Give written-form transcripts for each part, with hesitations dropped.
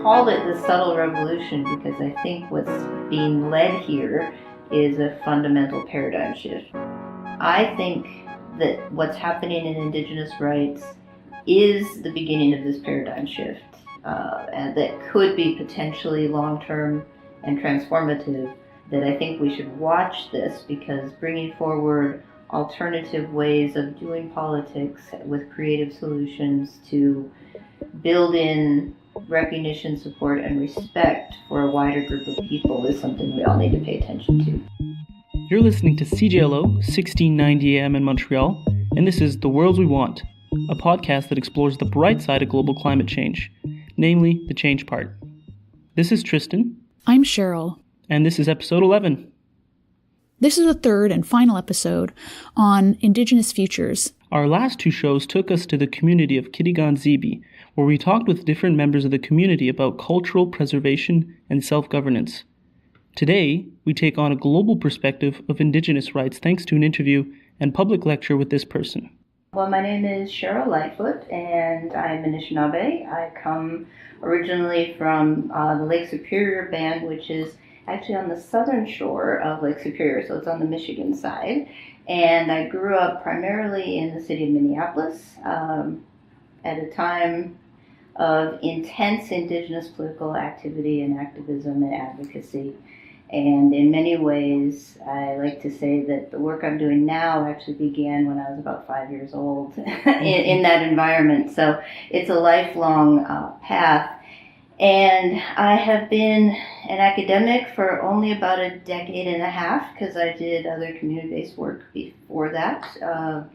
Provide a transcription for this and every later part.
called it the subtle revolution because I think what's being led here is a fundamental paradigm shift. I think that what's happening in Indigenous rights is the beginning of this paradigm shift, and that could be potentially long-term and transformative, that I think we should watch this because bringing forward alternative ways of doing politics with creative solutions to build in recognition, support, and respect for a wider group of people is something we all need to pay attention to. You're listening to CJLO 1690 AM in Montreal, and this is The Worlds We Want, a podcast that explores the bright side of global climate change, namely the change part. This is Tristan. I'm Sheryl. And this is episode 11. This is the third and final episode on Indigenous Futures. Our last two shows took us to the community of Kitigan-Zibi, where we talked with different members of the community about cultural preservation and self-governance. Today, we take on a global perspective of Indigenous rights thanks to an interview and public lecture with this person. Well, my name is Sheryl Lightfoot, and I'm Anishinaabe. I come originally from the Lake Superior Band, which is actually on the southern shore of Lake Superior, so it's on the Michigan side. And I grew up primarily in the city of Minneapolis at a time of intense Indigenous political activity and activism and advocacy. And in many ways, I like to say that the work I'm doing now actually began when I was about 5 years old in that environment. So it's a lifelong path. And I have been an academic for only about a decade and a half because I did other community-based work before that,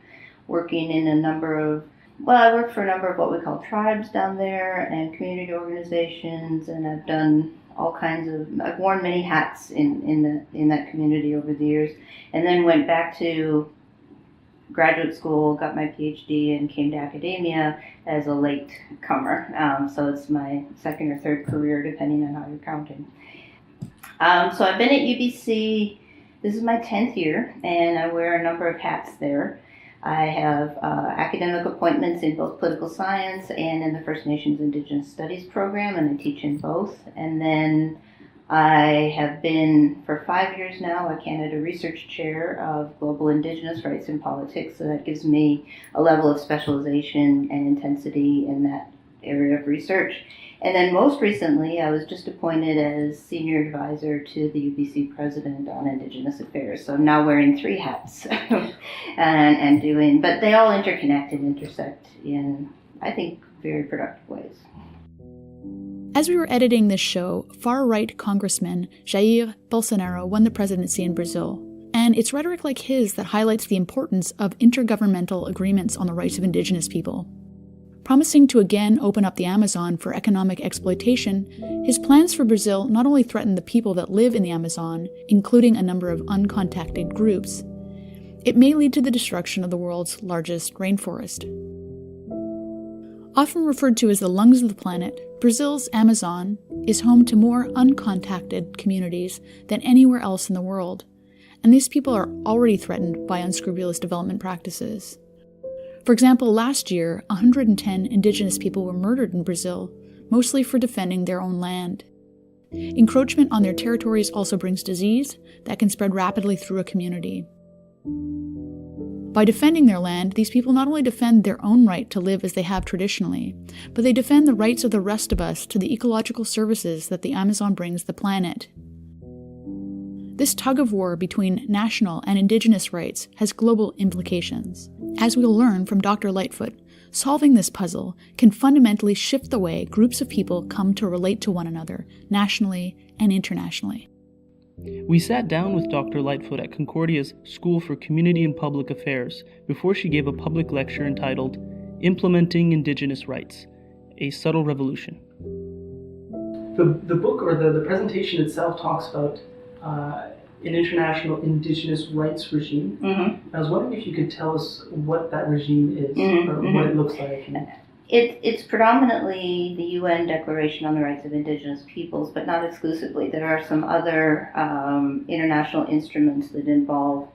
working in a number of, I worked for a number of what we call tribes down there and community organizations, and I've done all kinds of, I've worn many hats in that community over the years, and then went back to graduate school, got my PhD, and came to academia as a late comer. So it's my second or third career, depending on how you're counting. So I've been at UBC, this is my 10th year, and I wear a number of hats there. I have academic appointments in both political science and in the First Nations Indigenous Studies program, and I teach in both. And then I have been, for 5 years now, a Canada Research Chair of Global Indigenous Rights in Politics, so that gives me a level of specialization and intensity in that area of research. And then most recently, I was just appointed as Senior Advisor to the UBC President on Indigenous Affairs, so I'm now wearing 3 hats and doing, but they all interconnect and intersect in, I think, very productive ways. As we were editing this show, far-right Congressman Jair Bolsonaro won the presidency in Brazil, and it's rhetoric like his that highlights the importance of intergovernmental agreements on the rights of Indigenous people. Promising to again open up the Amazon for economic exploitation, his plans for Brazil not only threaten the people that live in the Amazon, including a number of uncontacted groups, it may lead to the destruction of the world's largest rainforest. Often referred to as the lungs of the planet, Brazil's Amazon is home to more uncontacted communities than anywhere else in the world, and these people are already threatened by unscrupulous development practices. For example, last year, 110 Indigenous people were murdered in Brazil, mostly for defending their own land. Encroachment on their territories also brings disease that can spread rapidly through a community. By defending their land, these people not only defend their own right to live as they have traditionally, but they defend the rights of the rest of us to the ecological services that the Amazon brings the planet. This tug-of-war between national and Indigenous rights has global implications. As we'll learn from Dr. Lightfoot, solving this puzzle can fundamentally shift the way groups of people come to relate to one another, nationally and internationally. We sat down with Dr. Lightfoot at Concordia's School for Community and Public Affairs before she gave a public lecture entitled Implementing Indigenous Rights, A Subtle Revolution. The book or the presentation itself talks about an international Indigenous rights regime. Mm-hmm. I was wondering if you could tell us what that regime is, or what it looks like. It's predominantly the UN Declaration on the Rights of Indigenous Peoples, but not exclusively. There are some other international instruments that involve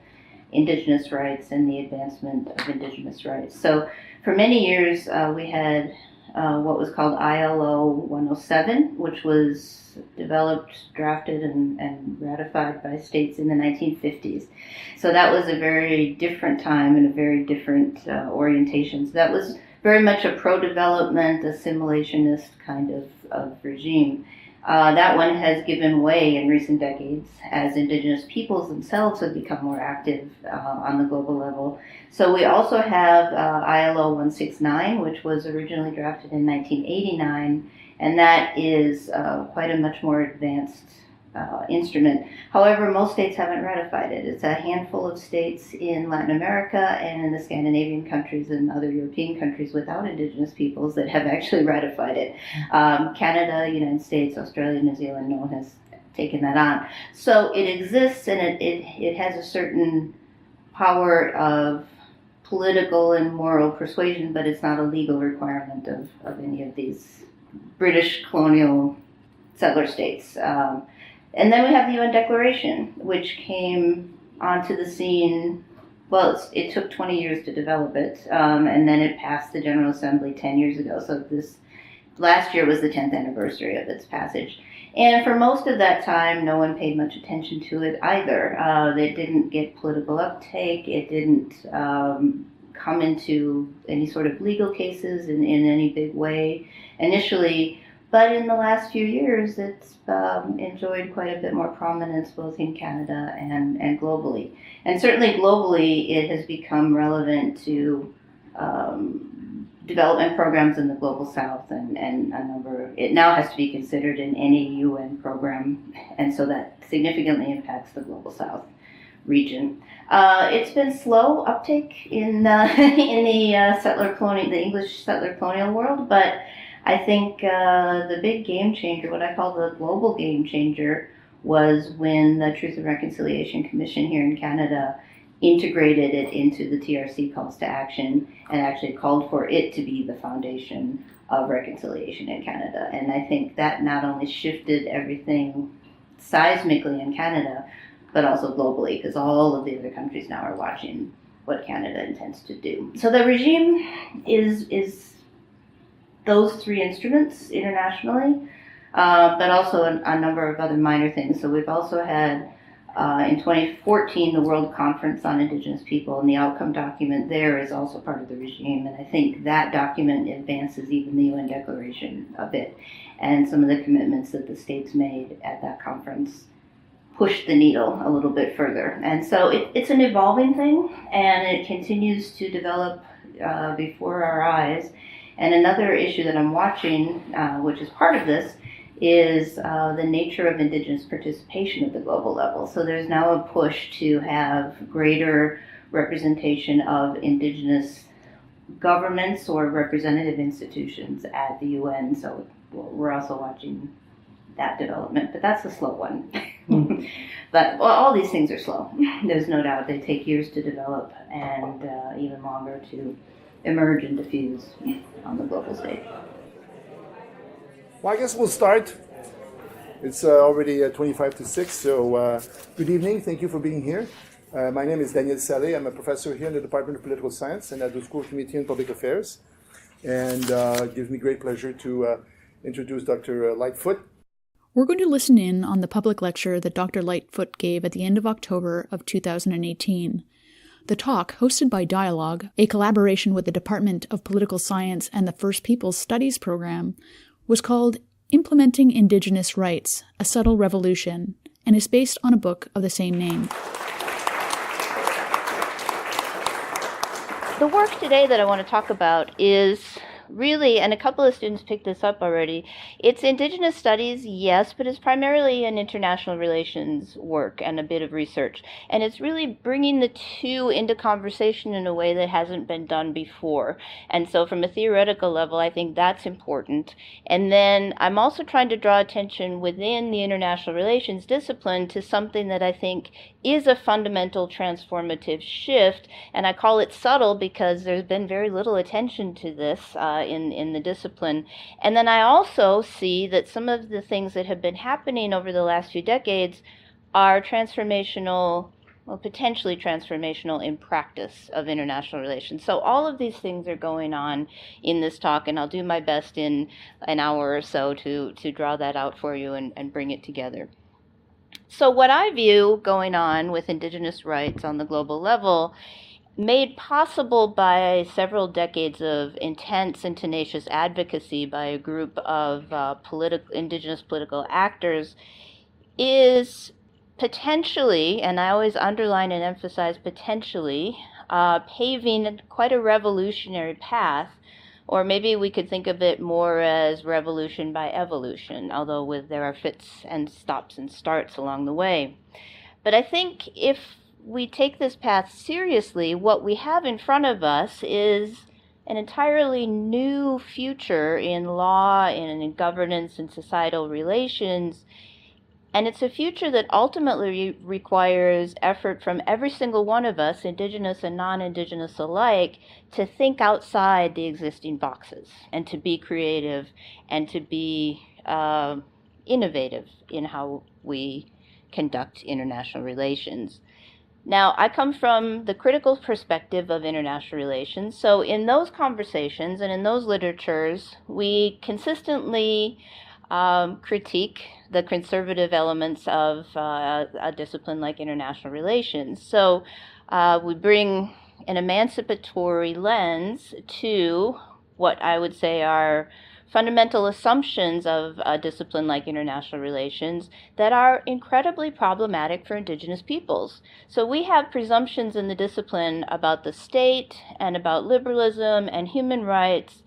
Indigenous rights and the advancement of Indigenous rights. So for many years, we had what was called ILO 107, which was developed, drafted, and ratified by states in the 1950s. So that was a very different time and a very different orientation. So that was very much a pro-development, assimilationist kind of regime. That one has given way in recent decades as indigenous peoples themselves have become more active on the global level. So we also have ILO 169, which was originally drafted in 1989, and that is quite a much more advanced instrument. However, most states haven't ratified it. It's a handful of states in Latin America and in the Scandinavian countries and other European countries without indigenous peoples that have actually ratified it. Canada, United States, Australia, New Zealand, no one has taken that on. So it exists, and it has a certain power of political and moral persuasion, but it's not a legal requirement of any of these British colonial settler states. And then we have the UN Declaration, which came onto the scene. Well, it took 20 years to develop it, and then it passed the General Assembly 10 years ago. So last year was the 10th anniversary of its passage. And for most of that time, no one paid much attention to it either. It didn't get political uptake. It didn't come into any sort of legal cases in any big way initially. But in the last few years, it's enjoyed quite a bit more prominence both in Canada and globally. And certainly globally, it has become relevant to development programs in the Global South and a number. It now has to be considered in any UN program, and so that significantly impacts the Global South region. It's been slow uptake in the the English settler colonial world, but I think the big game changer, what I call the global game changer, was when the Truth and Reconciliation Commission here in Canada integrated it into the TRC calls to action and actually called for it to be the foundation of reconciliation in Canada. And I think that not only shifted everything seismically in Canada, but also globally, because all of the other countries now are watching what Canada intends to do. So the regime is those three instruments internationally, but also a number of other minor things. So we've also had, in 2014, the World Conference on Indigenous People, and the outcome document there is also part of the regime. And I think that document advances even the UN Declaration a bit. And some of the commitments that the states made at that conference pushed the needle a little bit further. And so it's an evolving thing, and it continues to develop before our eyes. And another issue that I'm watching, which is part of this, is the nature of Indigenous participation at the global level. So there's now a push to have greater representation of Indigenous governments or representative institutions at the UN. So we're also watching that development, but that's a slow one. But all these things are slow. There's no doubt they take years to develop and even longer to emerge and diffuse on the global stage. Well, I guess we'll start. It's already 25 to 6, so good evening. Thank you for being here. My name is Daniel Saleh. I'm a professor here in the Department of Political Science and at the School of Community and Public Affairs. And it gives me great pleasure to introduce Dr. Lightfoot. We're going to listen in on the public lecture that Dr. Lightfoot gave at the end of October of 2018. The talk, hosted by Dialogue, a collaboration with the Department of Political Science and the First Peoples Studies program, was called Implementing Indigenous Rights, A Subtle Revolution, and is based on a book of the same name. The work today that I want to talk about is really, and a couple of students picked this up already, it's Indigenous studies, yes, but it's primarily an international relations work and a bit of research. And it's really bringing the two into conversation in a way that hasn't been done before. And so from a theoretical level, I think that's important. And then I'm also trying to draw attention within the international relations discipline to something that I think is a fundamental transformative shift. And I call it subtle because there's been very little attention to this in the discipline. And then I also see that some of the things that have been happening over the last few decades are transformational, potentially transformational in practice of international relations. So all of these things are going on in this talk, and I'll do my best in an hour or so to draw that out for you and bring it together. So what I view going on with Indigenous rights on the global level, made possible by several decades of intense and tenacious advocacy by a group of Indigenous political actors, is potentially, and I always underline and emphasize potentially, paving quite a revolutionary path, or maybe we could think of it more as revolution by evolution, although there are fits and stops and starts along the way. But I think if we take this path seriously, what we have in front of us is an entirely new future in law and in governance and societal relations. And it's a future that ultimately requires effort from every single one of us, Indigenous and non-Indigenous alike, to think outside the existing boxes and to be creative and to be innovative in how we conduct international relations. Now, I come from the critical perspective of international relations, so in those conversations and in those literatures, we consistently critique the conservative elements of a discipline like international relations. So we bring an emancipatory lens to what I would say are fundamental assumptions of a discipline like international relations that are incredibly problematic for Indigenous peoples. So we have presumptions in the discipline about the state and about liberalism and human rights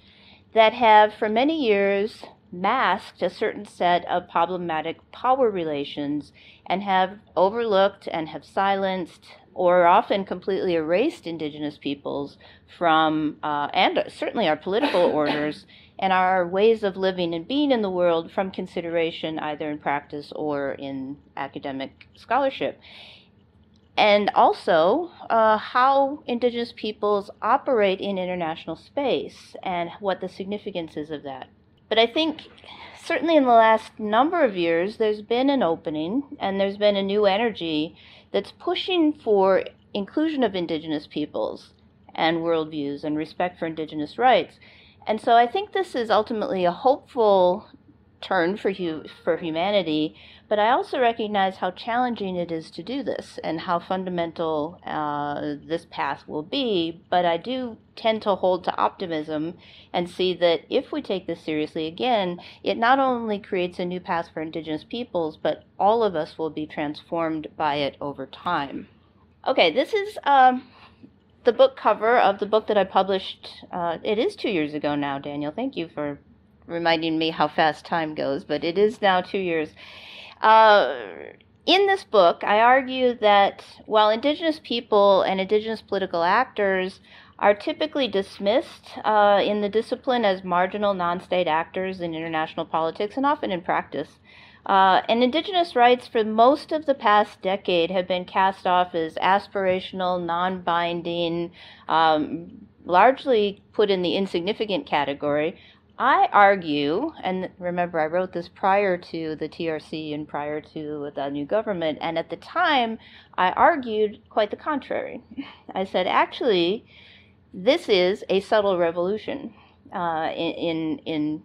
that have for many years masked a certain set of problematic power relations and have overlooked and have silenced or often completely erased Indigenous peoples from, and certainly our political orders and our ways of living and being in the world from consideration either in practice or in academic scholarship. And also how Indigenous peoples operate in international space and what the significance is of that. But I think certainly in the last number of years, there's been an opening and there's been a new energy that's pushing for inclusion of Indigenous peoples and worldviews and respect for Indigenous rights. And so I think this is ultimately a hopeful turn for humanity, but I also recognize how challenging it is to do this and how fundamental this path will be. But I do tend to hold to optimism and see that if we take this seriously, again, it not only creates a new path for Indigenous peoples, but all of us will be transformed by it over time. Okay, this is the book cover of the book that I published. It is 2 years ago now, Daniel. Thank you for reminding me how fast time goes, but it is now 2 years. In this book, I argue that while Indigenous people and Indigenous political actors are typically dismissed in the discipline as marginal non-state actors in international politics and often in practice, and Indigenous rights for most of the past decade have been cast off as aspirational, non-binding, largely put in the insignificant category. I argue, and remember I wrote this prior to the TRC and prior to the new government, and at the time I argued quite the contrary. I said, actually, this is a subtle revolution in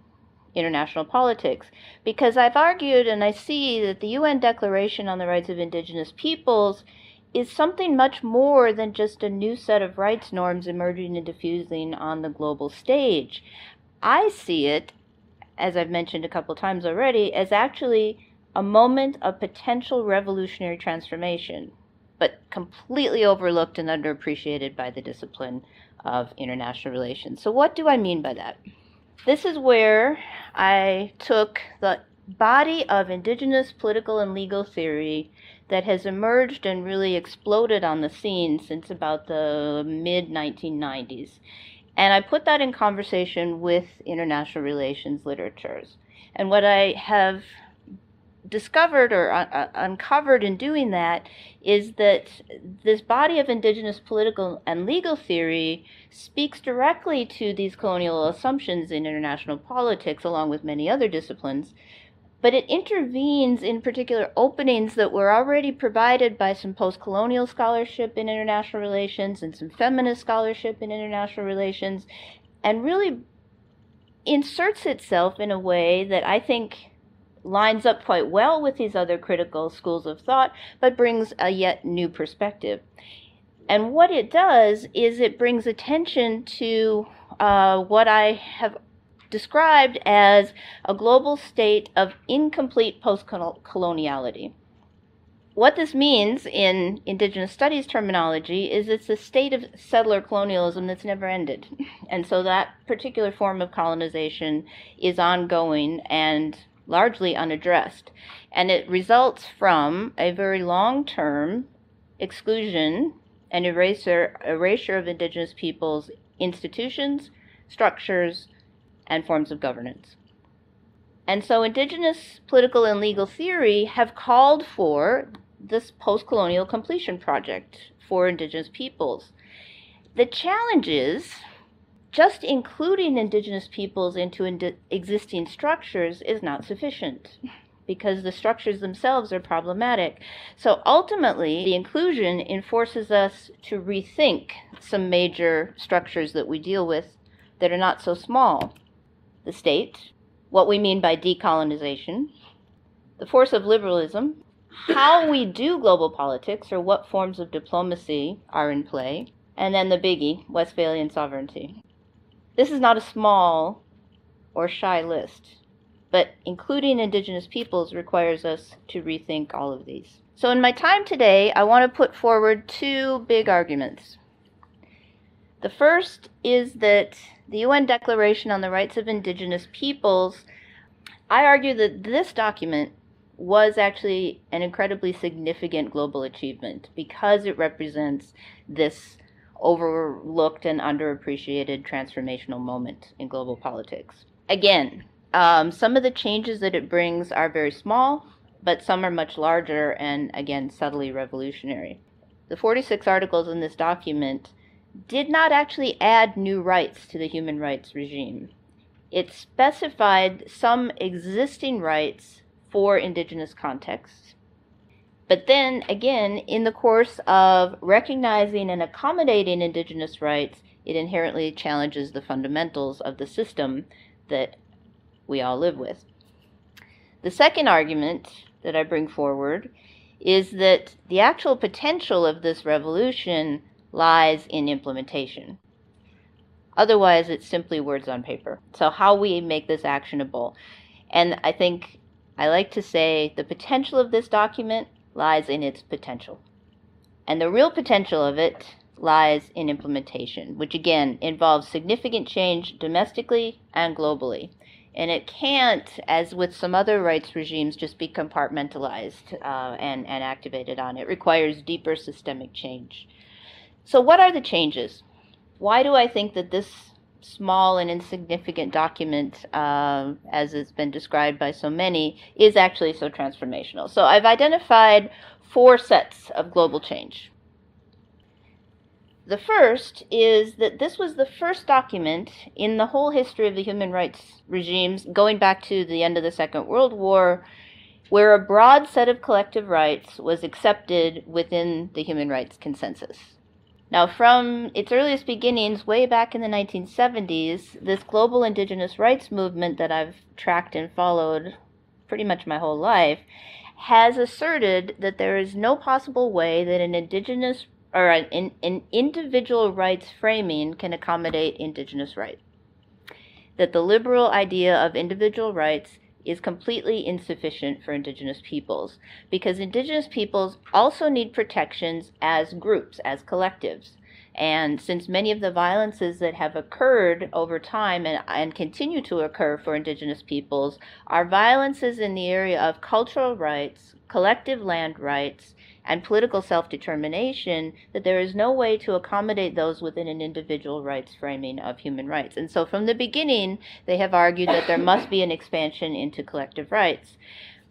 international politics, because I've argued and I see that the UN Declaration on the Rights of Indigenous Peoples is something much more than just a new set of rights norms emerging and diffusing on the global stage. I see it, as I've mentioned a couple times already, as actually a moment of potential revolutionary transformation, but completely overlooked and underappreciated by the discipline of international relations. So what do I mean by that? This is where I took the body of Indigenous political and legal theory that has emerged and really exploded on the scene since about the mid-1990s. And I put that in conversation with international relations literatures. And what I have discovered or uncovered in doing that is that this body of Indigenous political and legal theory speaks directly to these colonial assumptions in international politics, along with many other disciplines, but it intervenes in particular openings that were already provided by some post-colonial scholarship in international relations and some feminist scholarship in international relations, and really inserts itself in a way that I think lines up quite well with these other critical schools of thought, but brings a yet new perspective. And what it does is it brings attention to what I have described as a global state of incomplete post-coloniality. What this means in Indigenous studies terminology is it's a state of settler colonialism that's never ended. And so that particular form of colonization is ongoing and largely unaddressed. And it results from a very long-term exclusion and erasure of Indigenous peoples' institutions, structures, and forms of governance. And so Indigenous political and legal theory have called for this post-colonial completion project for Indigenous peoples. The challenge is just including Indigenous peoples into existing structures is not sufficient because the structures themselves are problematic. So ultimately, the inclusion enforces us to rethink some major structures that we deal with that are not so small. The state, what we mean by decolonization, the force of liberalism, how we do global politics or what forms of diplomacy are in play, and then the biggie, Westphalian sovereignty. This is not a small or shy list, but including Indigenous peoples requires us to rethink all of these. So in my time today, I want to put forward two big arguments. The first is that the UN Declaration on the Rights of Indigenous Peoples, I argue that this document was actually an incredibly significant global achievement because it represents this overlooked and underappreciated transformational moment in global politics. Again, some of the changes that it brings are very small, but some are much larger and, again, subtly revolutionary. The 46 articles in this document did not actually add new rights to the human rights regime. It specified some existing rights for Indigenous contexts. But then, again, in the course of recognizing and accommodating Indigenous rights, it inherently challenges the fundamentals of the system that we all live with. The second argument that I bring forward is that the actual potential of this revolution lies in implementation. Otherwise, it's simply words on paper. So how we make this actionable. And I think I like to say the potential of this document lies in its potential. And the real potential of it lies in implementation, which again involves significant change domestically and globally. And it can't, as with some other rights regimes, just be compartmentalized and activated on. It requires deeper systemic change. So what are the changes? Why do I think that this small and insignificant document, as it's been described by so many, is actually so transformational? So I've identified 4 sets of global change. The first is that this was the first document in the whole history of the human rights regimes, going back to the end of the Second World War, where a broad set of collective rights was accepted within the human rights consensus. Now, from its earliest beginnings, way back in the 1970s, this global indigenous rights movement that I've tracked and followed pretty much my whole life has asserted that there is no possible way that an indigenous or an individual rights framing can accommodate indigenous rights. That the liberal idea of individual rights is completely insufficient for Indigenous peoples, because Indigenous peoples also need protections as groups, as collectives. And since many of the violences that have occurred over time and continue to occur for Indigenous peoples are violences in the area of cultural rights, collective land rights, and political self-determination, that there is no way to accommodate those within an individual rights framing of human rights. And so from the beginning, they have argued that there must be an expansion into collective rights.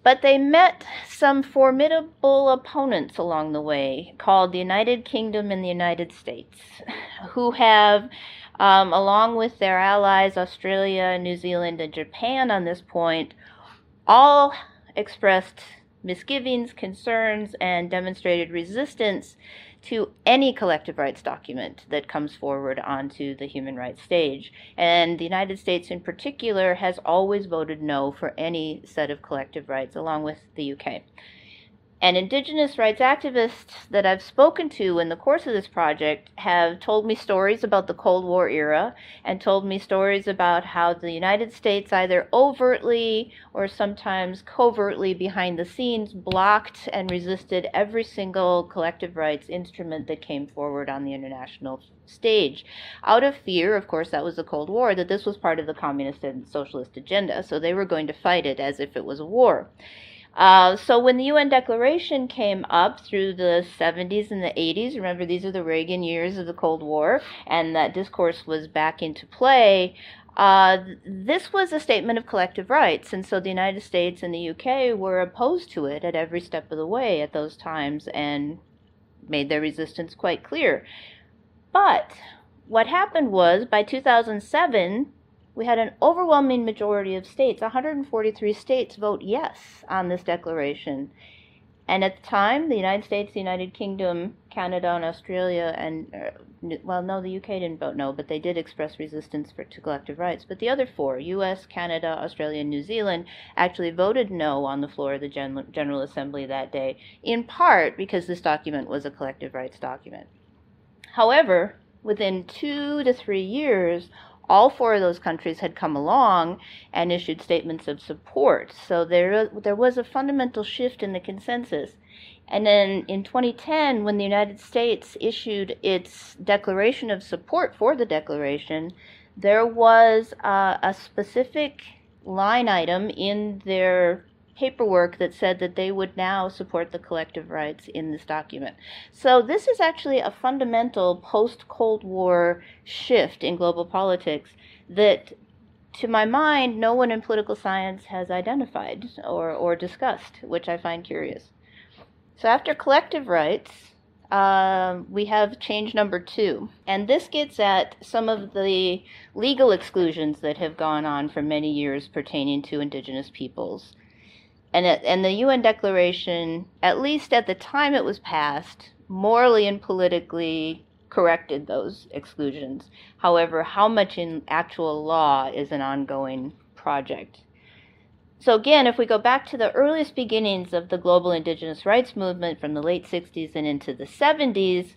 But they met some formidable opponents along the way, called the United Kingdom and the United States, who have, along with their allies, Australia, New Zealand, and Japan on this point, all expressed misgivings, concerns, and demonstrated resistance to any collective rights document that comes forward onto the human rights stage. And the United States in particular has always voted no for any set of collective rights, along with the UK. And Indigenous rights activists that I've spoken to in the course of this project have told me stories about the Cold War era and told me stories about how the United States either overtly or sometimes covertly behind the scenes blocked and resisted every single collective rights instrument that came forward on the international stage. Out of fear, of course, that was the Cold War, that this was part of the communist and socialist agenda, so they were going to fight it as if it was a war. So when the UN Declaration came up through the 70s and the 80s, remember these are the Reagan years of the Cold War, and that discourse was back into play, this was a statement of collective rights, and so the United States and the UK were opposed to it at every step of the way at those times and made their resistance quite clear. But what happened was, by 2007, we had an overwhelming majority of states, 143 states, vote yes on this declaration. And at the time, the United States, the United Kingdom, Canada, and Australia, and, well, no, the UK didn't vote no, but they did express resistance to collective rights. But the other four, US, Canada, Australia, and New Zealand, actually voted no on the floor of the General Assembly that day, in part because this document was a collective rights document. However, within 2 to 3 years, all four of those countries had come along and issued statements of support. So there was a fundamental shift in the consensus. And then in 2010, when the United States issued its declaration of support for the declaration, there was a specific line item in their paperwork that said that they would now support the collective rights in this document. So this is actually a fundamental post-Cold War shift in global politics that, to my mind, no one in political science has identified or discussed, which I find curious. So after collective rights, we have change number 2. And this gets at some of the legal exclusions that have gone on for many years pertaining to Indigenous peoples. And the UN Declaration, at least at the time it was passed, morally and politically corrected those exclusions. However, how much in actual law is an ongoing project. So again, if we go back to the earliest beginnings of the global indigenous rights movement from the late 60s and into the 70s,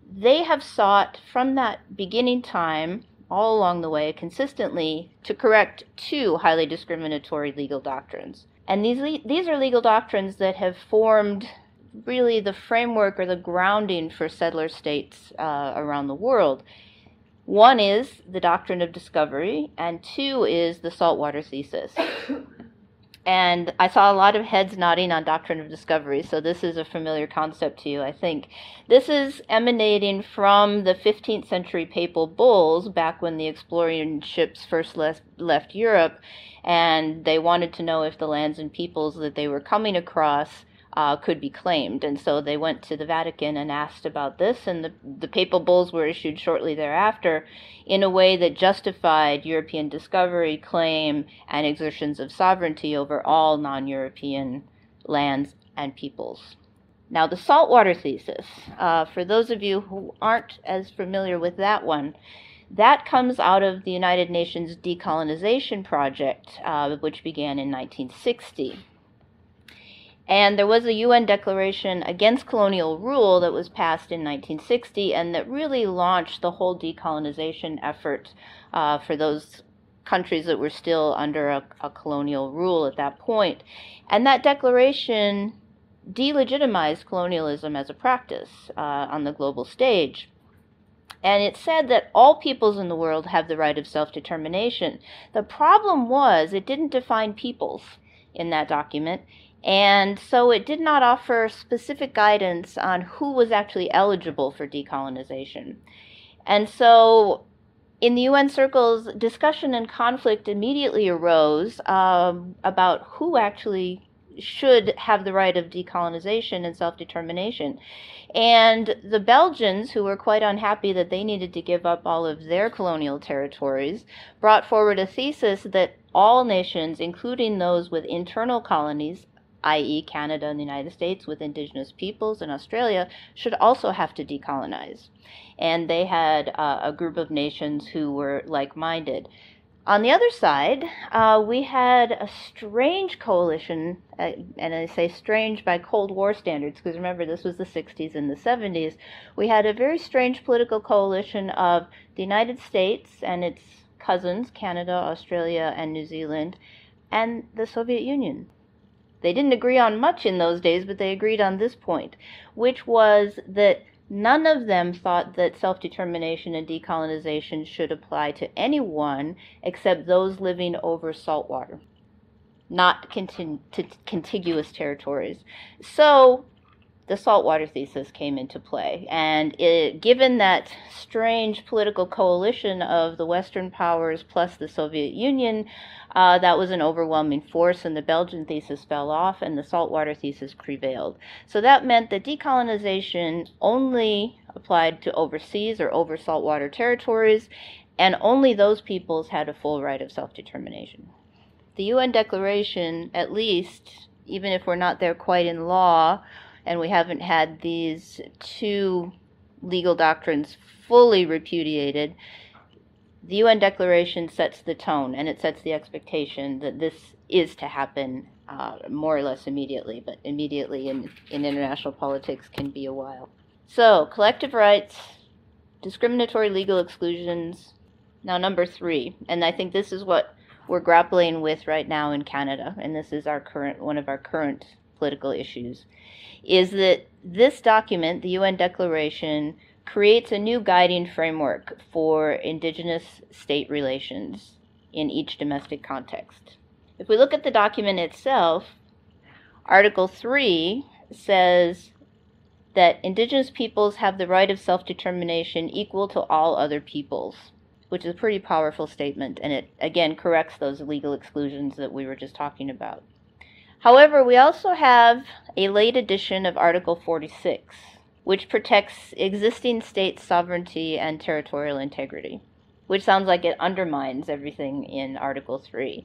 they have sought from that beginning time, all along the way, consistently, to correct 2 highly discriminatory legal doctrines. And these are legal doctrines that have formed really the framework or the grounding for settler states around the world. One is the Doctrine of Discovery, and 2 is the saltwater thesis. And I saw a lot of heads nodding on Doctrine of Discovery, so this is a familiar concept to you, I think. This is emanating from the 15th century papal bulls, back when the exploring ships first left Europe, and they wanted to know if the lands and peoples that they were coming across could be claimed. And so they went to the Vatican and asked about this, and the papal bulls were issued shortly thereafter in a way that justified European discovery, claim, and exertions of sovereignty over all non-European lands and peoples. Now, the saltwater thesis, for those of you who aren't as familiar with that one, that comes out of the United Nations decolonization project, which began in 1960. And there was a UN declaration against colonial rule that was passed in 1960 and that really launched the whole decolonization effort for those countries that were still under a colonial rule at that point. And that declaration delegitimized colonialism as a practice on the global stage. And it said that all peoples in the world have the right of self-determination. The problem was it didn't define peoples in that document. And so it did not offer specific guidance on who was actually eligible for decolonization. And so in the UN circles, discussion and conflict immediately arose about who actually should have the right of decolonization and self-determination. And the Belgians, who were quite unhappy that they needed to give up all of their colonial territories, brought forward a thesis that all nations, including those with internal colonies, i.e. Canada and the United States, with indigenous peoples, and Australia, should also have to decolonize. And they had a group of nations who were like-minded. On the other side, we had a strange coalition, and I say strange by Cold War standards, because remember, this was the 60s and the 70s. We had a very strange political coalition of the United States and its cousins, Canada, Australia, and New Zealand, and the Soviet Union. They didn't agree on much in those days, but they agreed on this point, which was that none of them thought that self-determination and decolonization should apply to anyone except those living over saltwater, not contiguous territories. So the saltwater thesis came into play. And given that strange political coalition of the Western powers plus the Soviet Union, that was an overwhelming force, and the Belgian thesis fell off, and the saltwater thesis prevailed. So that meant that decolonization only applied to overseas or over saltwater territories, and only those peoples had a full right of self-determination. The UN Declaration, at least, even if we're not there quite in law, and we haven't had these two legal doctrines fully repudiated, the UN Declaration sets the tone, and it sets the expectation that this is to happen more or less immediately, but immediately in international politics can be a while. So, collective rights, discriminatory legal exclusions. Now, number 3, and I think this is what we're grappling with right now in Canada, and this is one of our current political issues, is that this document, the UN Declaration, creates a new guiding framework for Indigenous state relations in each domestic context. If we look at the document itself, Article 3 says that Indigenous peoples have the right of self-determination equal to all other peoples, which is a pretty powerful statement, and it, again, corrects those legal exclusions that we were just talking about. However, we also have a late edition of Article 46, which protects existing state sovereignty and territorial integrity, which sounds like it undermines everything in Article 3.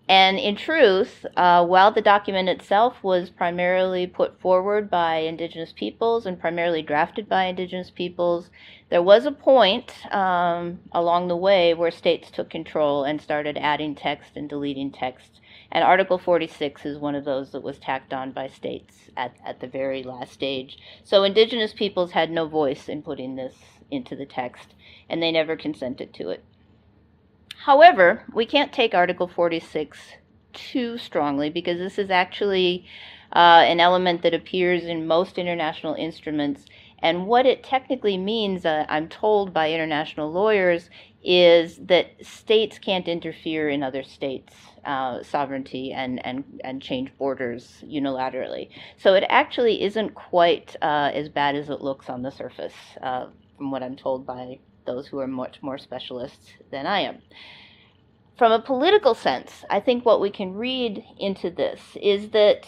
And in truth, while the document itself was primarily put forward by Indigenous peoples and primarily drafted by Indigenous peoples, there was a point along the way where states took control and started adding text and deleting text. And Article 46 is one of those that was tacked on by states at the very last stage. So Indigenous peoples had no voice in putting this into the text, and they never consented to it. However, we can't take Article 46 too strongly, because this is actually an element that appears in most international instruments. And what it technically means, I'm told by international lawyers, is that states can't interfere in other states' sovereignty and change borders unilaterally. So it actually isn't quite as bad as it looks on the surface, from what I'm told by those who are much more specialists than I am. From a political sense, I think what we can read into this is that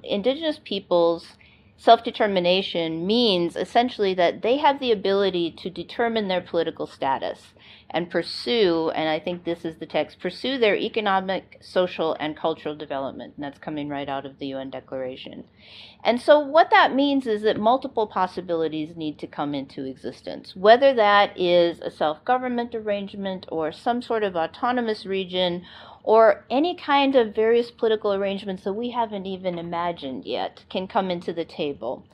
Indigenous peoples' self-determination means essentially that they have the ability to determine their political status and pursue, and I think this is the text, pursue their economic, social, and cultural development. And that's coming right out of the UN Declaration. And so what that means is that multiple possibilities need to come into existence, whether that is a self-government arrangement or some sort of autonomous region or any kind of various political arrangements that we haven't even imagined yet can come into the table.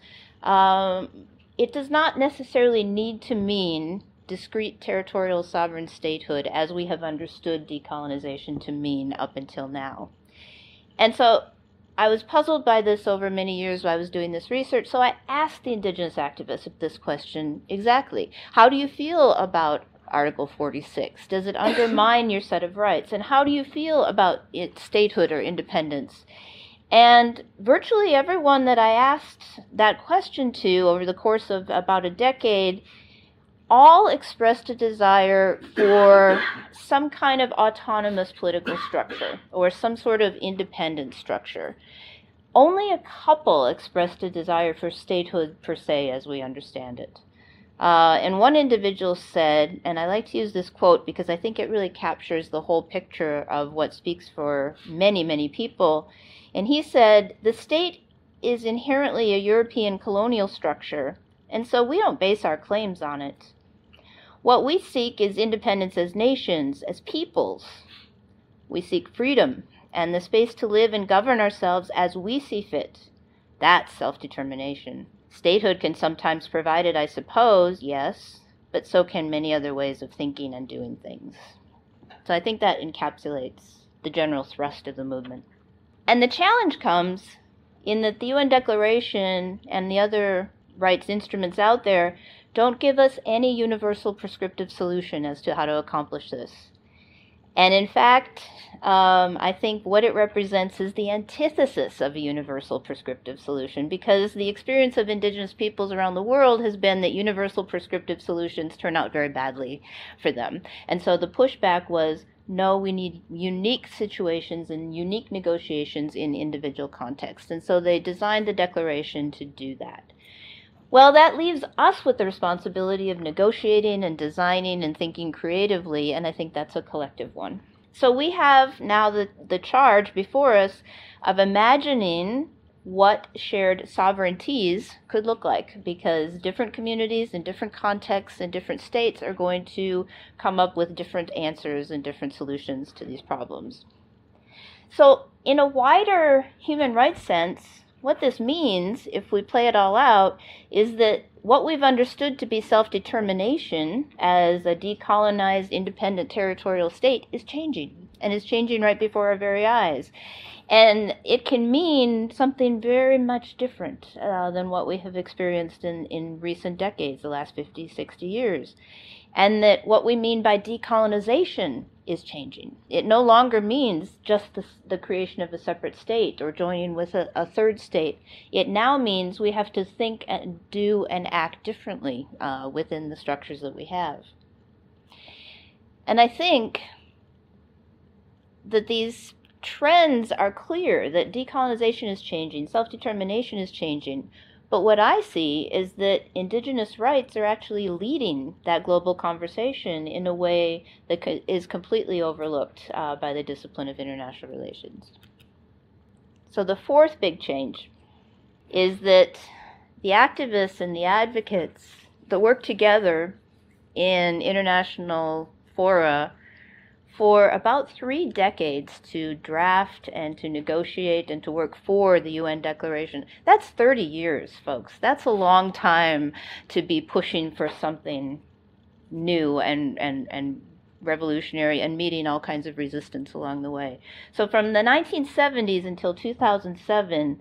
It does not necessarily need to mean discrete territorial sovereign statehood as we have understood decolonization to mean up until now. And so I was puzzled by this over many years while I was doing this research, so I asked the Indigenous activists this question exactly. How do you feel about Article 46? Does it undermine your set of rights? And how do you feel about its statehood or independence? And virtually everyone that I asked that question to over the course of about a decade all expressed a desire for some kind of autonomous political structure or some sort of independent structure. Only a couple expressed a desire for statehood per se as we understand it. And one individual said, and I like to use this quote because I think it really captures the whole picture of what speaks for many, many people. And he said, "The state is inherently a European colonial structure, and so we don't base our claims on it. What we seek is independence as nations, as peoples. We seek freedom and the space to live and govern ourselves as we see fit. That's self-determination. Statehood can sometimes provide it, I suppose, yes, but so can many other ways of thinking and doing things." So I think that encapsulates the general thrust of the movement. And the challenge comes in that the UN Declaration and the other rights instruments out there don't give us any universal prescriptive solution as to how to accomplish this. And in fact, I think what it represents is the antithesis of a universal prescriptive solution, because the experience of Indigenous peoples around the world has been that universal prescriptive solutions turn out very badly for them. And so the pushback was, no, we need unique situations and unique negotiations in individual contexts. And so they designed the declaration to do that. Well, that leaves us with the responsibility of negotiating and designing and thinking creatively, and I think that's a collective one. So we have now the charge before us of imagining what shared sovereignties could look like, because different communities in different contexts and different states are going to come up with different answers and different solutions to these problems. So in a wider human rights sense, what this means, if we play it all out, is that what we've understood to be self-determination as a decolonized, independent territorial state is changing, and is changing right before our very eyes. And it can mean something very much different than what we have experienced in recent decades, the last 50, 60 years. And that what we mean by decolonization is changing. It no longer means just the creation of a separate state or joining with a third state. It now means we have to think and do and act differently within the structures that we have. And I think that these trends are clear, that decolonization is changing, self-determination is changing. But what I see is that Indigenous rights are actually leading that global conversation in a way that is completely overlooked by the discipline of international relations. So the fourth big change is that the activists and the advocates that work together in international fora for about 3 decades to draft and to negotiate and to work for the UN Declaration. That's 30 years, folks. That's a long time to be pushing for something new and revolutionary and meeting all kinds of resistance along the way. So from the 1970s until 2007,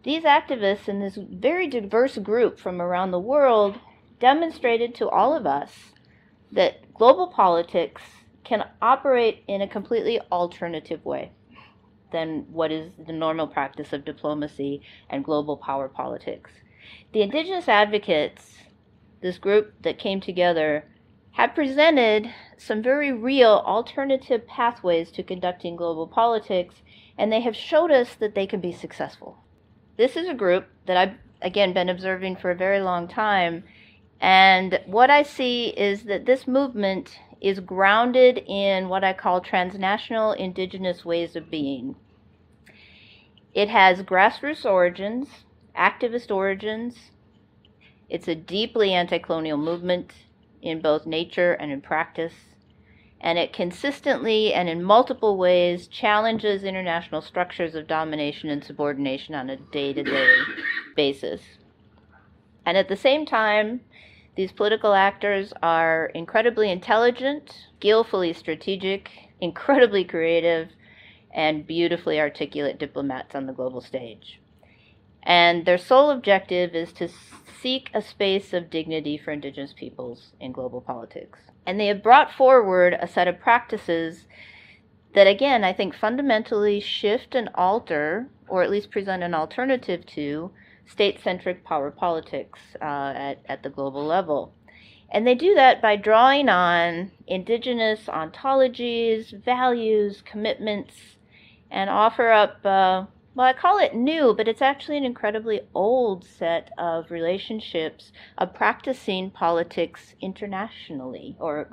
these activists in this very diverse group from around the world demonstrated to all of us that global politics can operate in a completely alternative way than what is the normal practice of diplomacy and global power politics. The Indigenous advocates, this group that came together, have presented some very real alternative pathways to conducting global politics, and they have showed us that they can be successful. This is a group that I've, again, been observing for a very long time, and what I see is that this movement is grounded in what I call transnational indigenous ways of being. It has grassroots origins, activist origins. It's a deeply anti-colonial movement in both nature and in practice. And it consistently and in multiple ways challenges international structures of domination and subordination on a day-to-day basis. And at the same time, these political actors are incredibly intelligent, skillfully strategic, incredibly creative, and beautifully articulate diplomats on the global stage. And their sole objective is to seek a space of dignity for Indigenous peoples in global politics. And they have brought forward a set of practices that, again, I think fundamentally shift and alter, or at least present an alternative to, state-centric power politics at the global level. And they do that by drawing on Indigenous ontologies, values, commitments, and offer up well, I call it new, but it's actually an incredibly old set of relationships of practicing politics internationally or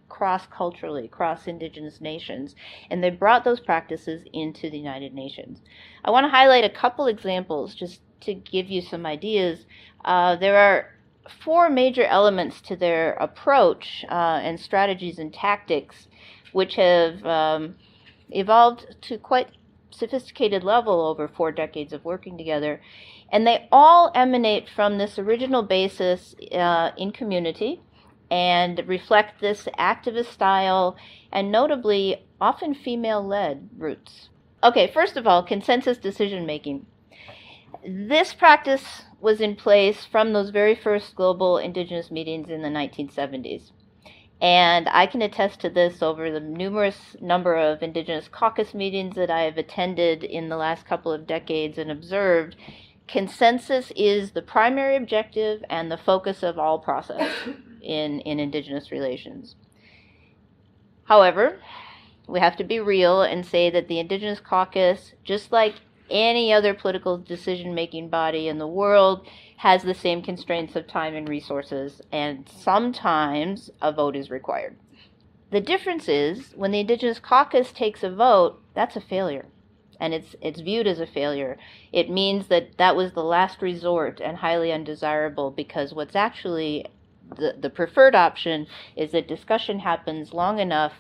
cross-culturally, cross-indigenous nations. And they brought those practices into the United Nations. I want to highlight a couple examples just to give you some ideas. There are 4 major elements to their approach and strategies and tactics, which have evolved to quite sophisticated level over 4 decades of working together. And they all emanate from this original basis in community and reflect this activist style and notably often female-led roots. Okay, first of all, consensus decision making. This practice was in place from those very first Global Indigenous meetings in the 1970s. And I can attest to this over the numerous number of Indigenous caucus meetings that I have attended in the last couple of decades and observed. Consensus is the primary objective and the focus of all process in Indigenous relations. However, we have to be real and say that the Indigenous caucus, just like any other political decision-making body in the world, has the same constraints of time and resources, and sometimes a vote is required. The difference is, when the Indigenous caucus takes a vote, that's a failure, and it's viewed as a failure. It means that that was the last resort and highly undesirable, because what's actually the preferred option is that discussion happens long enough,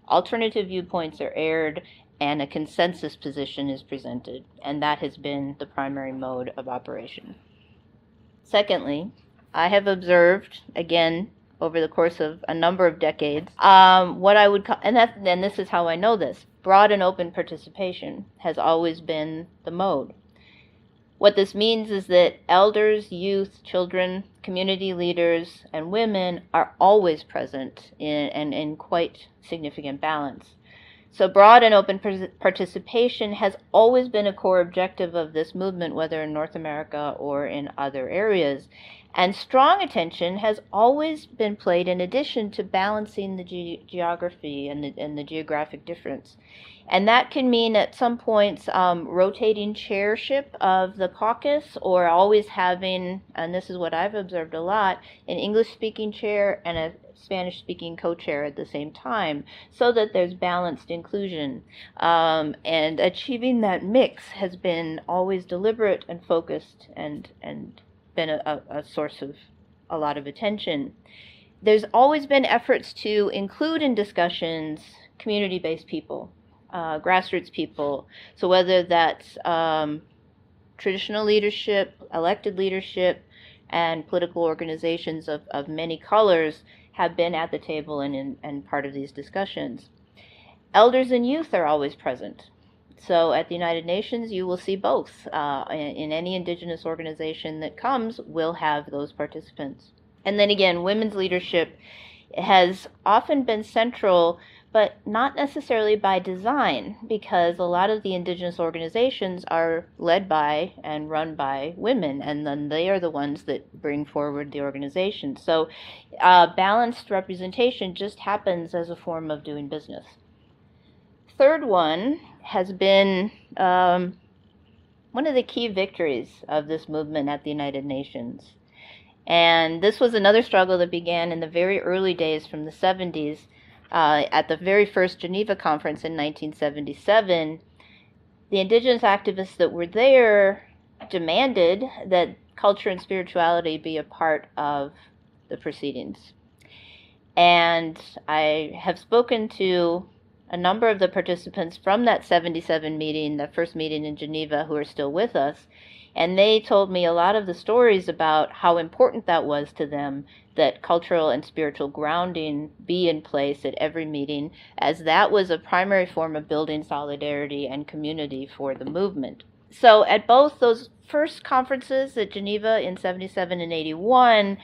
alternative viewpoints are aired, and a consensus position is presented, and that has been the primary mode of operation. Secondly, I have observed, again, over the course of a number of decades, what I would call, and this is how I know this, broad and open participation has always been the mode. What this means is that elders, youth, children, community leaders, and women are always present in quite significant balance. So broad and open participation has always been a core objective of this movement, whether in North America or in other areas. And strong attention has always been played in addition to balancing the geography and the geographic difference. And that can mean at some points rotating chairship of the caucus, or always having, and this is what I've observed a lot, an English-speaking chair and a Spanish-speaking co-chair at the same time, so that there's balanced inclusion. And achieving that mix has been always deliberate and focused and been a source of a lot of attention. There's always been efforts to include in discussions community-based people, grassroots people. So whether that's traditional leadership, elected leadership, and political organizations of many colors have been at the table and part of these discussions. Elders and youth are always present. So at the United Nations, you will see both. In any Indigenous organization that comes, will have those participants. And then again, women's leadership has often been central, but not necessarily by design, because a lot of the Indigenous organizations are led by and run by women, and then they are the ones that bring forward the organization. So balanced representation just happens as a form of doing business. Third one has been one of the key victories of this movement at the United Nations. And this was another struggle that began in the very early days from the 70s. At the very first Geneva conference in 1977, the Indigenous activists that were there demanded that culture and spirituality be a part of the proceedings. And I have spoken to a number of the participants from that 77 meeting, the first meeting in Geneva, who are still with us, and they told me a lot of the stories about how important that was to them, that cultural and spiritual grounding be in place at every meeting, as that was a primary form of building solidarity and community for the movement. So at both those first conferences at Geneva in 77 and 81,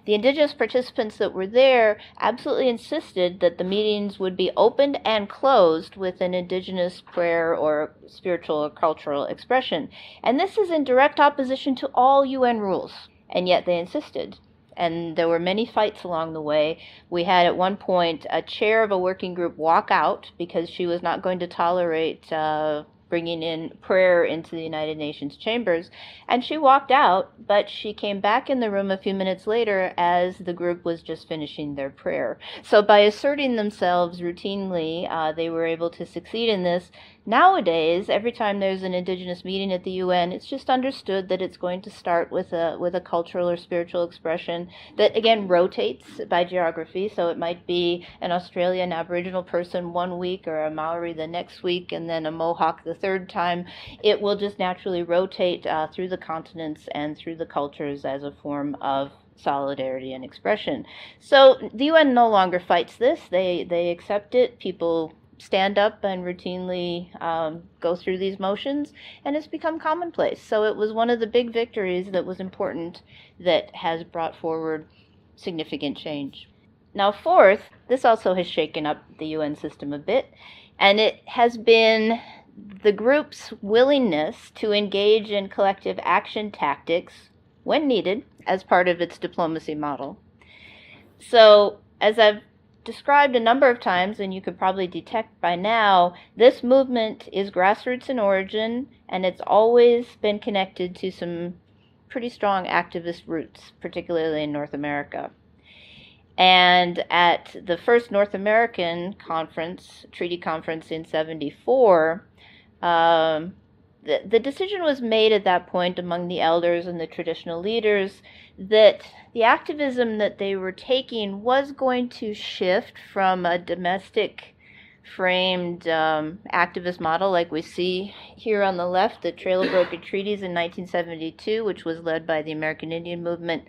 the Indigenous participants that were there absolutely insisted that the meetings would be opened and closed with an Indigenous prayer or spiritual or cultural expression. And this is in direct opposition to all UN rules, and yet they insisted. And there were many fights along the way. We had at one point a chair of a working group walk out because she was not going to tolerate bringing in prayer into the United Nations chambers. And she walked out, but she came back in the room a few minutes later as the group was just finishing their prayer. So by asserting themselves routinely, they were able to succeed in this. Nowadays, every time there's an Indigenous meeting at the UN, it's just understood that it's going to start with a cultural or spiritual expression that, again, rotates by geography. So it might be an Australian Aboriginal person one week, or a Maori the next week, and then a Mohawk the third time. It will just naturally rotate through the continents and through the cultures as a form of solidarity and expression. So the UN no longer fights this. They accept it. People stand up and routinely go through these motions, and it's become commonplace. So it was one of the big victories that was important that has brought forward significant change. Now, fourth, this also has shaken up the UN system a bit, and it has been the group's willingness to engage in collective action tactics when needed as part of its diplomacy model. So, as I've described a number of times, and you could probably detect by now, this movement is grassroots in origin, and it's always been connected to some pretty strong activist roots, particularly in North America. And at the first North American conference, treaty conference in 1974, the decision was made at that point among the elders and the traditional leaders that the activism that they were taking was going to shift from a domestic framed activist model like we see here on the left, the Trail of Broken Treaties in 1972, which was led by the American Indian Movement.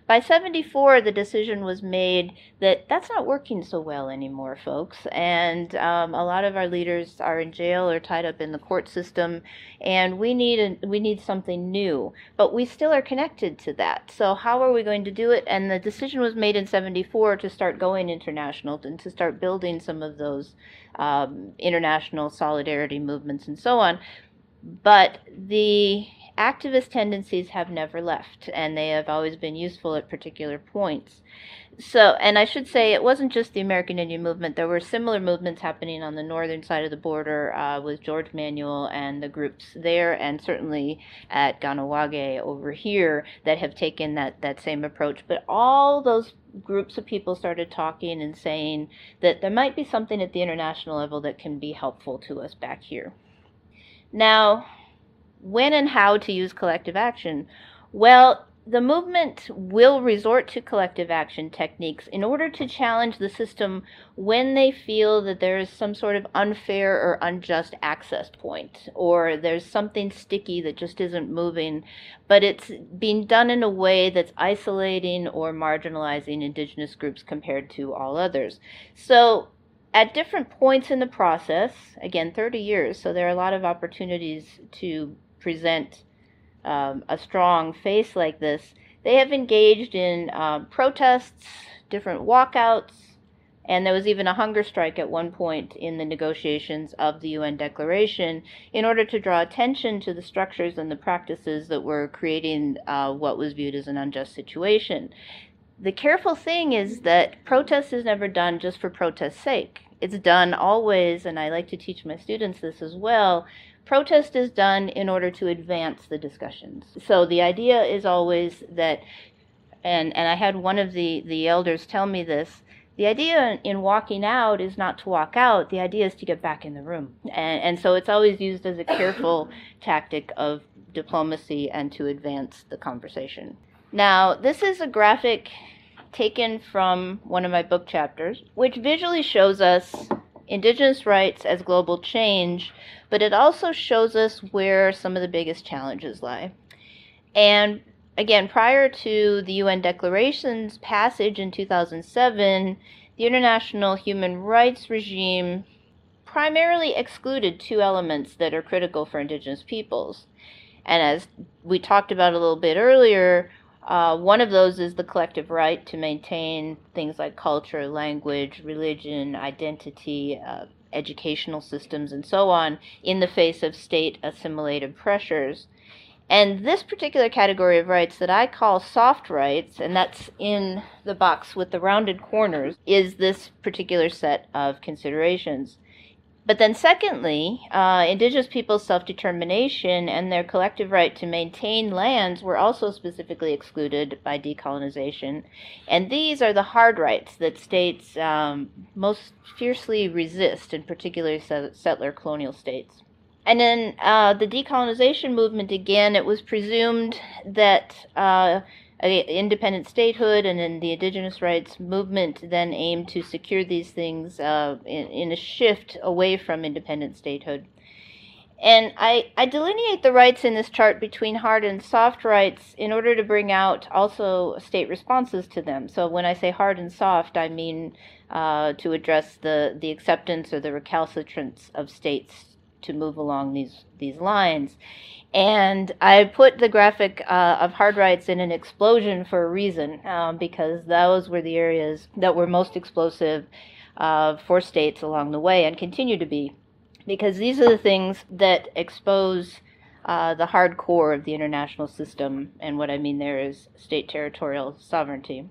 By 1974, the decision was made that that's not working so well anymore, folks, and a lot of our leaders are in jail or tied up in the court system, and we need something new, but we still are connected to that. So how are we going to do it? And the decision was made in 1974 to start going international and to start building some of those international solidarity movements and so on. But the activist tendencies have never left, and they have always been useful at particular points. So, and I should say, it wasn't just the American Indian movement. There were similar movements happening on the northern side of the border with George Manuel and the groups there, and certainly at Ganawage over here that have taken that same approach. But all those groups of people started talking and saying that there might be something at the international level that can be helpful to us back here. Now, when and how to use collective action? Well, the movement will resort to collective action techniques in order to challenge the system when they feel that there is some sort of unfair or unjust access point, or there's something sticky that just isn't moving, but it's being done in a way that's isolating or marginalizing Indigenous groups compared to all others. So at different points in the process, again, 30 years, so there are a lot of opportunities to present a strong face like this, they have engaged in protests, different walkouts, and there was even a hunger strike at one point in the negotiations of the UN Declaration in order to draw attention to the structures and the practices that were creating what was viewed as an unjust situation. The careful thing is that protest is never done just for protest's sake. It's done always, and I like to teach my students this as well, protest is done in order to advance the discussions. So the idea is always that, and I had one of the elders tell me this, the idea in walking out is not to walk out, the idea is to get back in the room. And so it's always used as a careful tactic of diplomacy and to advance the conversation. Now, this is a graphic taken from one of my book chapters, which visually shows us Indigenous rights as global change, but it also shows us where some of the biggest challenges lie. And again, prior to the UN Declaration's passage in 2007, the international human rights regime primarily excluded two elements that are critical for Indigenous peoples. And as we talked about a little bit earlier, one of those is the collective right to maintain things like culture, language, religion, identity, educational systems, and so on in the face of state-assimilated pressures. And this particular category of rights that I call soft rights, and that's in the box with the rounded corners, is this particular set of considerations. But then secondly, Indigenous peoples' self-determination and their collective right to maintain lands were also specifically excluded by decolonization. And these are the hard rights that states most fiercely resist, in particular settler colonial states. And in the decolonization movement, again, it was presumed that independent statehood and in the indigenous rights movement then aimed to secure these things in a shift away from independent statehood. And I delineate the rights in this chart between hard and soft rights in order to bring out also state responses to them. So when I say hard and soft, I mean to address the acceptance or the recalcitrance of states to move along these lines. And I put the graphic of hard rights in an explosion for a reason, because those were the areas that were most explosive for states along the way and continue to be, because these are the things that expose the hard core of the international system, and what I mean there is state territorial sovereignty.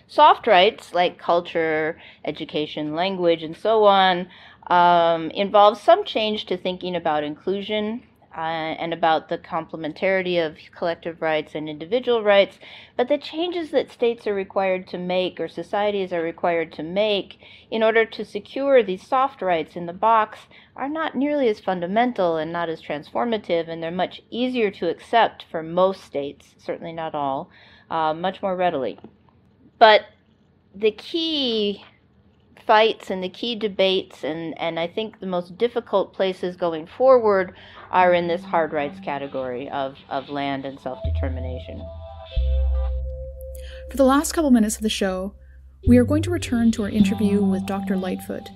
Soft rights, like culture, education, language, and so on, involve some change to thinking about inclusion, and about the complementarity of collective rights and individual rights, but the changes that states are required to make or societies are required to make in order to secure these soft rights in the box are not nearly as fundamental and not as transformative, and they're much easier to accept for most states, certainly not all, much more readily. But the key fights and the key debates and I think the most difficult places going forward are in this hard rights category of land and self-determination. For the last couple minutes of the show, we are going to return to our interview with Dr. Lightfoot.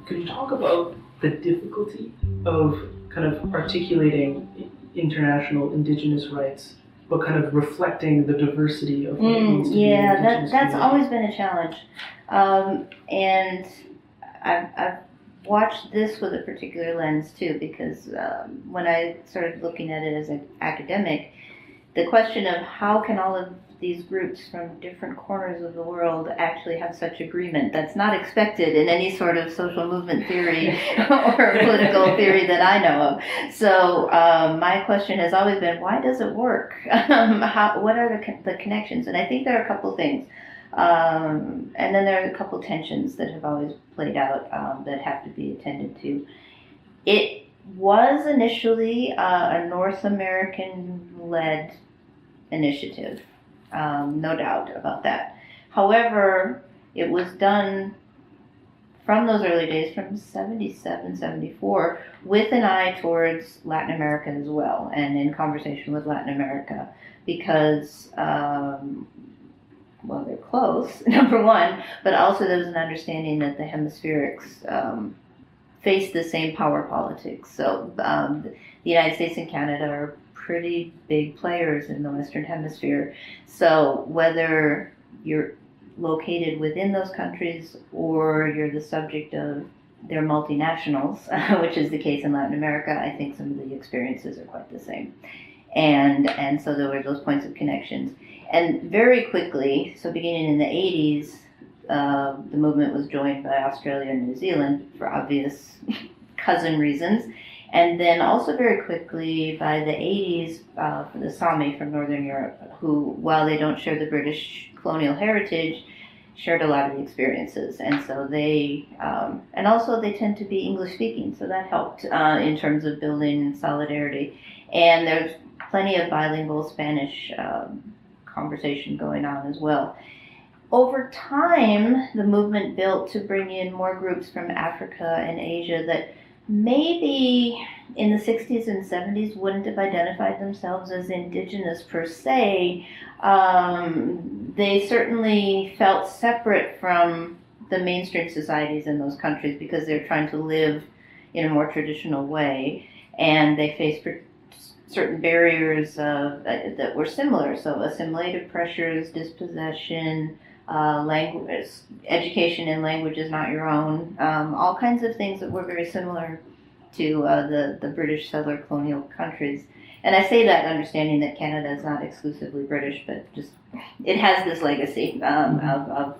Could you talk about the difficulty of kind of articulating international Indigenous rights, but kind of reflecting the diversity of what it means to be an Indigenous that's community? always been a challenge. And I've watched this with a particular lens too, because when I started looking at it as an academic, the question of how can all of these groups from different corners of the world actually have such agreement that's not expected in any sort of social movement theory or political theory that I know of. So my question has always been, why does it work? What are the connections? And I think there are a couple things. And then there are a couple tensions that have always played out that have to be attended to. It was initially a North American-led initiative. No doubt about that. However, it was done from those early days, from 77, 74, with an eye towards Latin America as well, and in conversation with Latin America, because, well, they're close, number one, but also there's an understanding that the hemispherics face the same power politics. So the United States and Canada are pretty big players in the Western Hemisphere. So whether you're located within those countries or you're the subject of their multinationals, which is the case in Latin America, I think some of the experiences are quite the same. And so there were those points of connections. And very quickly, so beginning in the 80s, the movement was joined by Australia and New Zealand for obvious cousin reasons. And then also very quickly by the 80s, for the Sami from Northern Europe, who, while they don't share the British colonial heritage, shared a lot of the experiences. And so they, and also they tend to be English speaking, so that helped in terms of building solidarity. And there's plenty of bilingual Spanish conversation going on as well. Over time, the movement built to bring in more groups from Africa and Asia that maybe in the 60s and 70s wouldn't have identified themselves as indigenous per se. They certainly felt separate from the mainstream societies in those countries because they're trying to live in a more traditional way, and they faced certain barriers that were similar. So assimilative pressures, dispossession, language, education in language is not your own, all kinds of things that were very similar to the British settler colonial countries. And I say that understanding that Canada is not exclusively British, but just it has this legacy of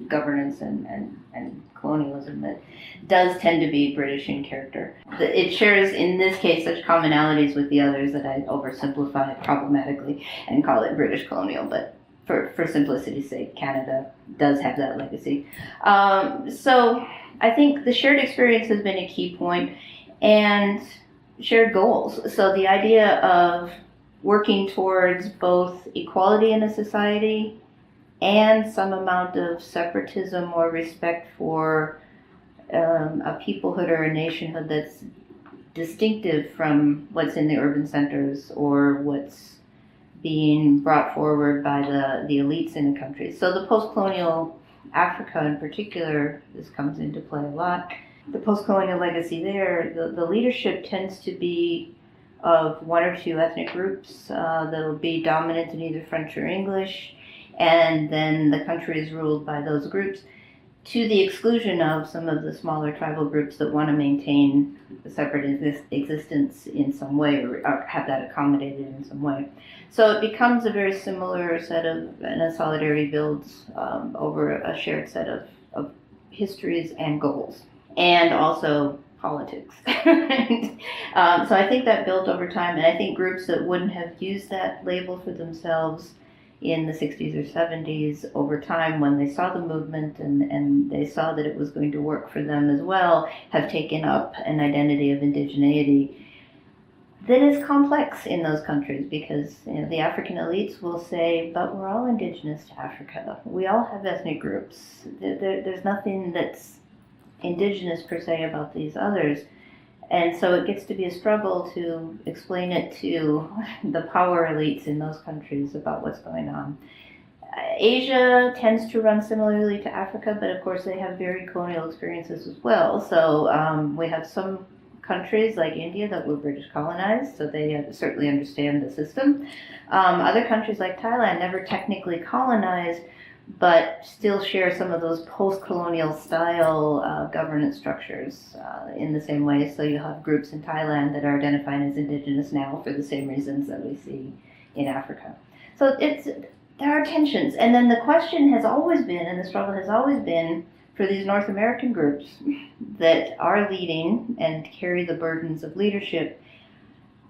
governance and colonialism that does tend to be British in character. It shares, in this case, such commonalities with the others that I oversimplify it problematically and call it British colonial, but for simplicity's sake, Canada does have that legacy. So I think the shared experience has been a key point, and shared goals. So the idea of working towards both equality in a society and some amount of separatism or respect for a peoplehood or a nationhood that's distinctive from what's in the urban centers or what's being brought forward by the elites in the country. So the post-colonial Africa in particular, this comes into play a lot. The post-colonial legacy there, the leadership tends to be of one or two ethnic groups that'll be dominant in either French or English, and then the country is ruled by those groups, to the exclusion of some of the smaller tribal groups that want to maintain a separate existence in some way, or have that accommodated in some way. So it becomes a very similar set of, and a solidarity builds over a shared set of histories and goals, and also politics. So I think that built over time, and I think groups that wouldn't have used that label for themselves in the 60s or 70s, over time, when they saw the movement and they saw that it was going to work for them as well, have taken up an identity of indigeneity that is complex in those countries, because the African elites will say, but we're all indigenous to Africa. We all have ethnic groups. There's nothing that's indigenous per se about these others. And so it gets to be a struggle to explain it to the power elites in those countries about what's going on. Asia tends to run similarly to Africa, but of course they have very colonial experiences as well. So we have some countries like India that were British colonized, so they certainly understand the system. Other countries like Thailand never technically colonized, but still share some of those post-colonial style governance structures in the same way. So you have groups in Thailand that are identifying as indigenous now for the same reasons that we see in Africa. So there are tensions. And then the question has always been, and the struggle has always been, for these North American groups that are leading and carry the burdens of leadership.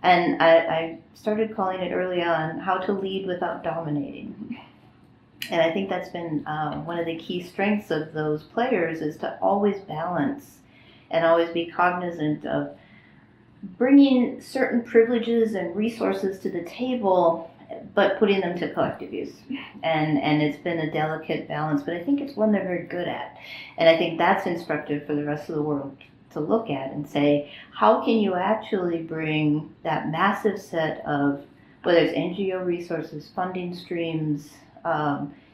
And I started calling it early on, how to lead without dominating. And I think that's been one of the key strengths of those players, is to always balance and always be cognizant of bringing certain privileges and resources to the table, but putting them to collective use. And it's been a delicate balance, but I think it's one they're very good at. And I think that's instructive for the rest of the world to look at and say, how can you actually bring that massive set of, whether it's NGO resources, funding streams,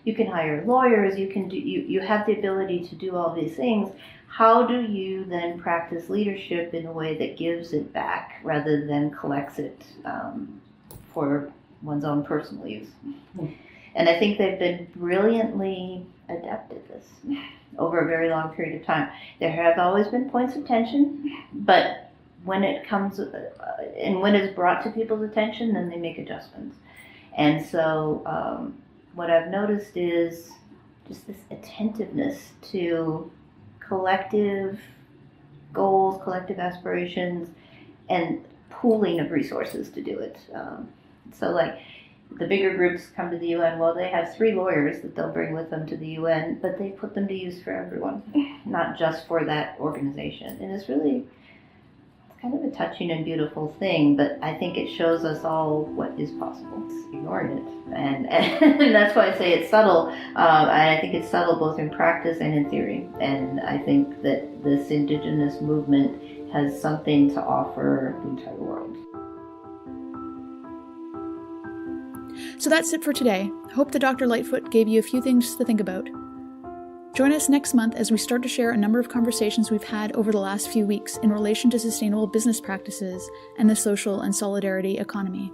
you can hire lawyers, you have the ability to do all these things. How do you then practice leadership in a way that gives it back rather than collects it for one's own personal use? And I think they've been brilliantly adept at this over a very long period of time. There have always been points of tension, but when it comes, and when it's brought to people's attention, then they make adjustments. And so what I've noticed is just this attentiveness to collective goals, collective aspirations, and pooling of resources to do it. So like the bigger groups come to the UN, well, they have 3 lawyers that they'll bring with them to the UN, but they put them to use for everyone, not just for that organization. And it's really kind of a touching and beautiful thing, but I think it shows us all what is possible. It's ignoring it. And that's why I say it's subtle. And I think it's subtle both in practice and in theory. And I think that this indigenous movement has something to offer the entire world. So that's it for today. I hope that Dr. Lightfoot gave you a few things to think about. Join us next month as we start to share a number of conversations we've had over the last few weeks in relation to sustainable business practices and the social and solidarity economy.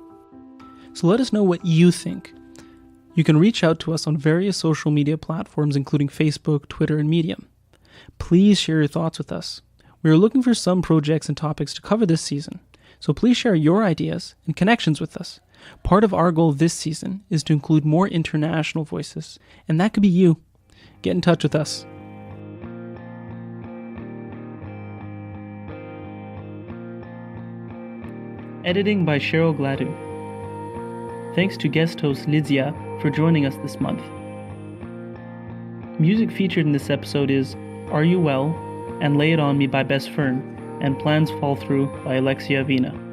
So let us know what you think. You can reach out to us on various social media platforms, including Facebook, Twitter, and Medium. Please share your thoughts with us. We are looking for some projects and topics to cover this season, so please share your ideas and connections with us. Part of our goal this season is to include more international voices, and that could be you. get in touch with us. Editing by Sheryl Lightfoot. Thanks to guest host Lydia for joining us this month. Music featured in this episode is Are You Well? And Lay It On Me by Best Fern, and Plans Fall Through by Alexia Avina.